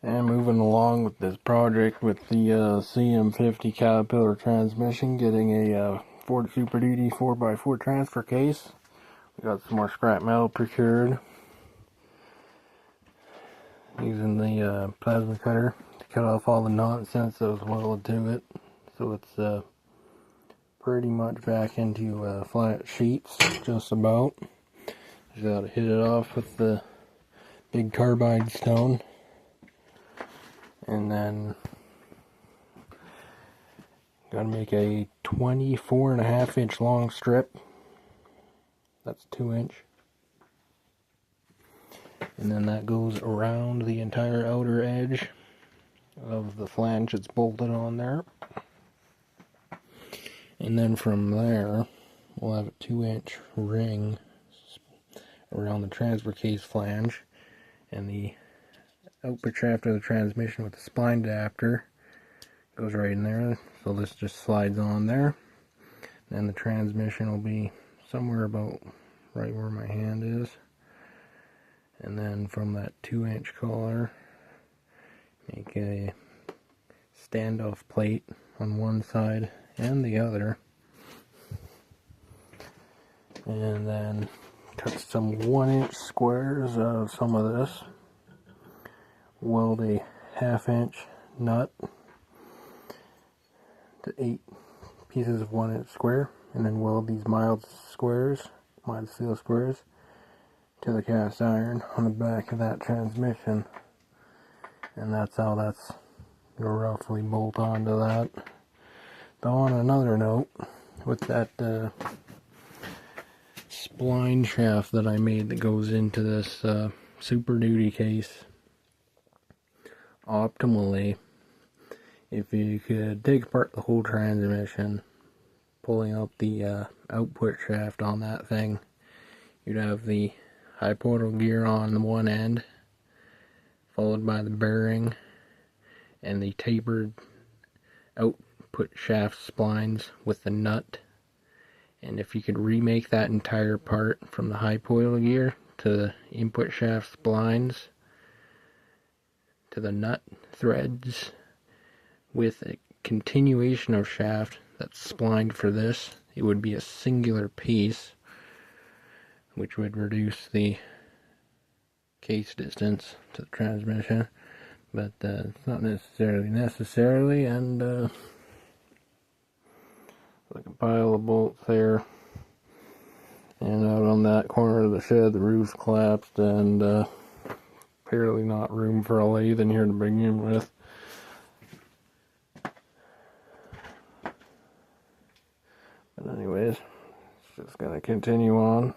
And moving along with this project with the CM50 Caterpillar transmission, getting a Ford Super Duty 4x4 transfer case. We got some more scrap metal procured. Using the plasma cutter to cut off all the nonsense that was welded to it. So it's pretty much back into flat sheets, just about. Just gotta hit it off with the big carbide stone. And then gotta make a 24.5-inch long strip. That's 2 inch. And then that goes around the entire outer edge of the flange that's bolted on there. And then from there, we'll have a 2-inch ring around the transfer case flange. And the output shaft of the transmission with the spline adapter goes right in there. So this just slides on there. Then the transmission will be somewhere about right where my hand is. And then from that 2-inch collar, make a standoff plate on one side and the other. And then cut some 1-inch squares out of some of this. Weld a 1/2-inch nut to 8 pieces of 1-inch square. And then weld these mild steel squares to the cast iron on the back of that transmission. And that's how that's going to roughly bolt onto that. Though on another note, with that spline shaft that I made that goes into this Super Duty case, optimally, if you could take apart the whole transmission, pulling up the output shaft on that thing, you'd have the high portal gear on one end, followed by the bearing and the tapered output shaft splines with the nut. And if you could remake that entire part from the high portal gear to the input shaft splines to the nut threads with a continuation of shaft that's splined for this, it would be a singular piece, which would reduce the case distance to the transmission. But it's not necessarily, and like a pile of bolts there. And out on that corner of the shed, the roof collapsed, and apparently not room for a lathe in here to begin with. But anyways, it's just gonna continue on.